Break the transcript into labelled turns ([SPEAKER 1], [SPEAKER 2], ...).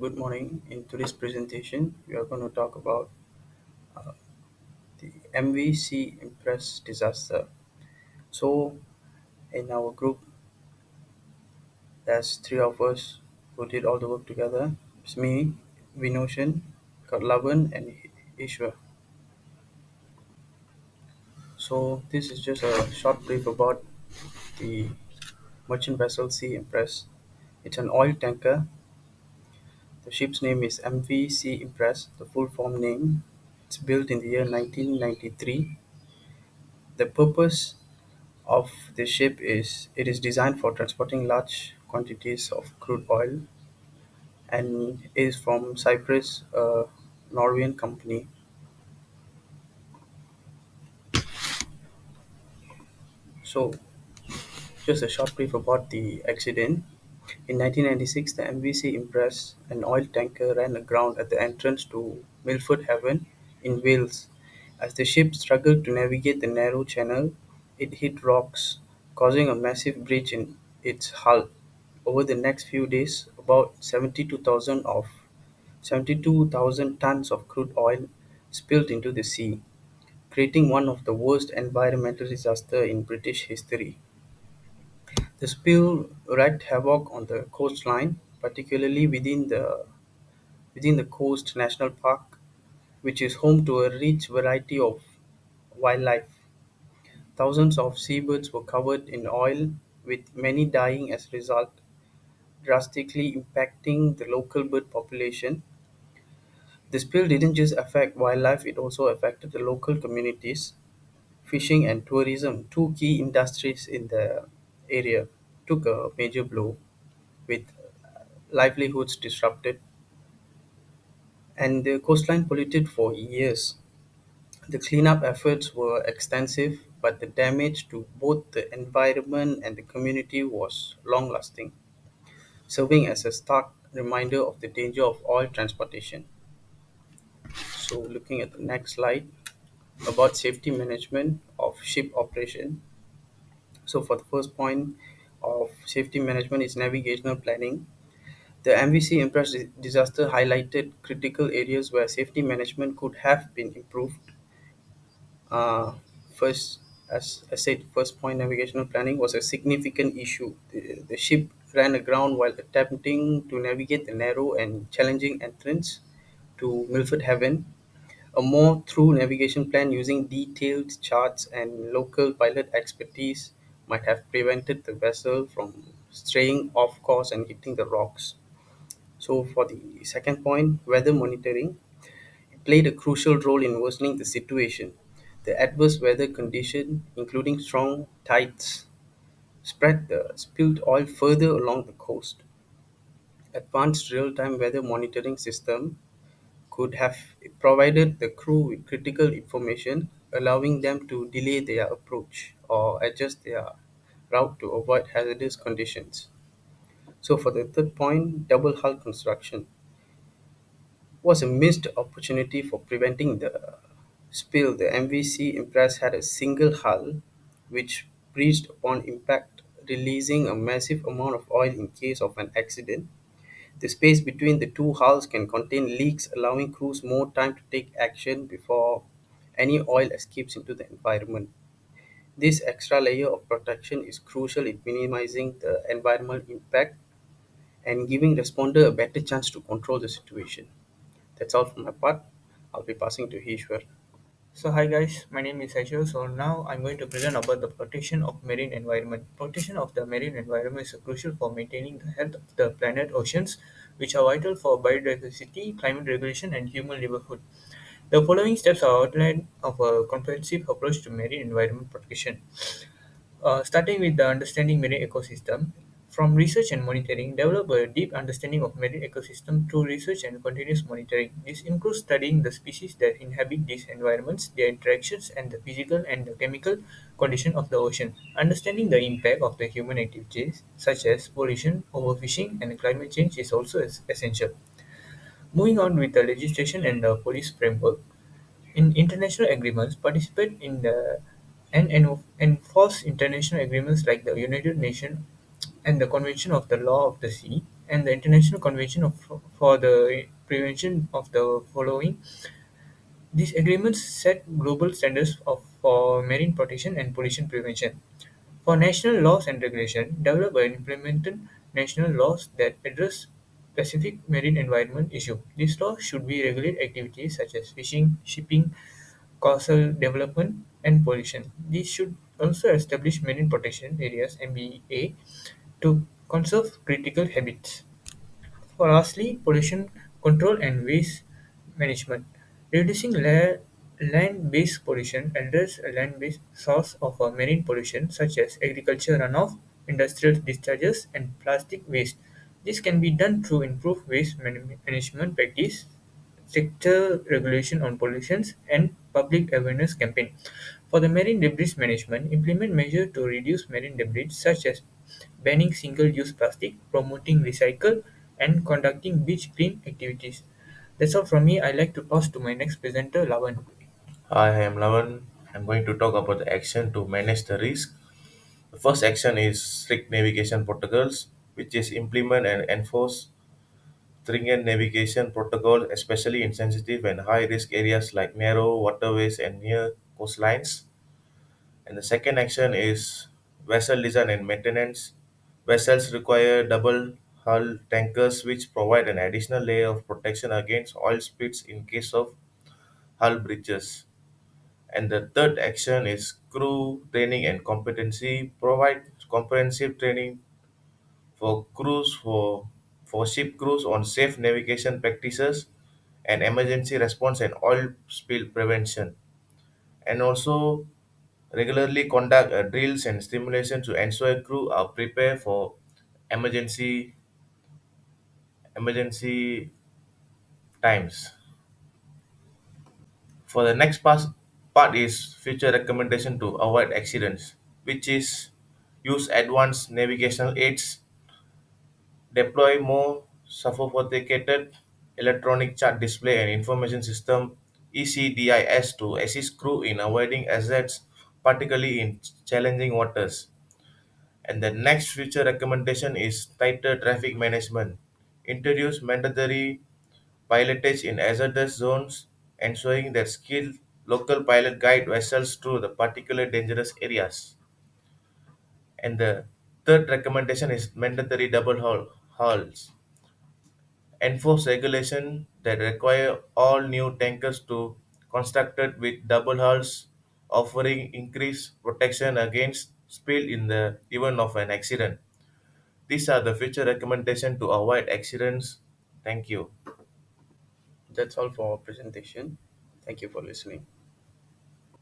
[SPEAKER 1] Good morning. In today's presentation, we are going to talk about the MV Sea Empress disaster. So, in our group, there's three of us who did all the work together. It's me, Vinoshan, Katlavan, and Ishwar. So, this is just a short brief about the merchant vessel Sea Empress. It's an oil tanker. The ship's name is MV Sea Empress, the full form name. It's built in the year 1993. The purpose of the ship is it is designed for transporting large quantities of crude oil and is from Cyprus, a Norwegian company. So, just a short brief about the accident. In 1996, the MVC Impress, an oil tanker, ran aground at the entrance to Milford Haven in Wales. As the ship struggled to navigate the narrow channel, it hit rocks, causing a massive breach in its hull. Over the next few days, about 72,000 tons of crude oil spilled into the sea, creating one of the worst environmental disasters in British history. The spill wreaked havoc on the coastline, particularly within the Coast National Park, which is home to a rich variety of wildlife. Thousands of seabirds were covered in oil, with many dying as a result, drastically impacting the local bird population. The spill didn't just affect wildlife, it also affected the local communities. Fishing and tourism, two key industries in the area, took a major blow, with livelihoods disrupted and the coastline polluted for years. The cleanup efforts were extensive, but the damage to both the environment and the community was long lasting, serving as a stark reminder of the danger of oil transportation. So, looking at the next slide about safety management of ship operation. So, for the first point of safety management is navigational planning. The MVC Impress disaster highlighted critical areas where safety management could have been improved. Uh, First, as I said, first point navigational planning was a significant issue. The ship ran aground while attempting to navigate the narrow and challenging entrance to Milford Haven. A more thorough navigation plan using detailed charts and local pilot expertise might have prevented the vessel from straying off course and hitting the rocks. So, for the second point, weather monitoring played a crucial role in worsening the situation. The adverse weather condition, including strong tides, spread the spilled oil further along the coast. Advanced real-time weather monitoring system could have provided the crew with critical information, allowing them to delay their approach or adjust their route to avoid hazardous conditions. So for the third point, double hull construction was a missed opportunity for preventing the spill. The MVC Impress had a single hull which breached upon impact, releasing a massive amount of oil in case of an accident. The space between the two hulls can contain leaks, allowing crews more time to take action before any oil escapes into the environment. This extra layer of protection is crucial in minimizing the environmental impact and giving responder a better chance to control the situation. That's all from my part. I'll be passing to Ishwar.
[SPEAKER 2] So hi guys, my name is Aisha. So now I'm going to present about the protection of marine environment. Protection of the marine environment is crucial for maintaining the health of the planet oceans, which are vital for biodiversity, climate regulation, and human livelihood. The following steps are outlined of a comprehensive approach to marine environment protection. Starting with the understanding marine ecosystem, from research and monitoring, develop a deep understanding of marine ecosystem through research and continuous monitoring. This includes studying the species that inhabit these environments, their interactions, and the physical and the chemical condition of the ocean. Understanding the impact of the human activities, such as pollution, overfishing, and climate change, is also essential. Moving on with the legislation and the police framework, in international agreements, participate in the and enforce international agreements like the United Nations and the Convention of the Law of the Sea. and the International Convention for the Prevention of the following. These agreements set global standards for marine protection and pollution prevention. For national laws and regulation, develop and implement national laws that address specific marine environment issues. These laws should be regulate activities such as fishing, shipping, coastal development, and pollution. These should also establish marine protection areas (MBA) to conserve critical habitats. For lastly, pollution control and waste management. Reducing land-based pollution address a land-based source of marine pollution such as agriculture runoff, industrial discharges, and plastic waste. This can be done through improved waste management practice, stricter regulation on pollutions, and public awareness campaign. For the marine debris management, implement measures to reduce marine debris such as banning single-use plastic, promoting recycle, and conducting beach clean activities. That's all from me. I'd like to pass to my next presenter, Lavan.
[SPEAKER 3] Hi, I am Lavan. I'm going to talk about the action to manage the risk. The first action is strict navigation protocols, which is implement and enforce stringent navigation protocol, especially in sensitive and high risk areas like narrow waterways and near coastlines. And the second action is vessel design and maintenance. Vessels require double hull tankers, which provide an additional layer of protection against oil spills in case of hull breaches. And the third action is crew training and competency. Provide comprehensive training for for ship crews on safe navigation practices and emergency response and oil spill prevention. And also regularly conduct drills and stimulation to ensure crew are prepared for emergency emergency times. For the next part is future recommendation to avoid accidents, which is use advanced navigational aids, deploy more sophisticated electronic chart display and information system ECDIS to assist crew in avoiding hazards, particularly in challenging waters. And the next future recommendation is tighter traffic management. Introduce mandatory pilotage in hazardous zones, ensuring that skilled local pilot guide vessels through the particular dangerous areas. And the third recommendation is mandatory hulls. Enforce regulation that require all new tankers to constructed with double hulls, offering increased protection against spill in the event of an accident. These are the future recommendations to avoid accidents. Thank you.
[SPEAKER 1] That's all for our presentation. Thank you for listening.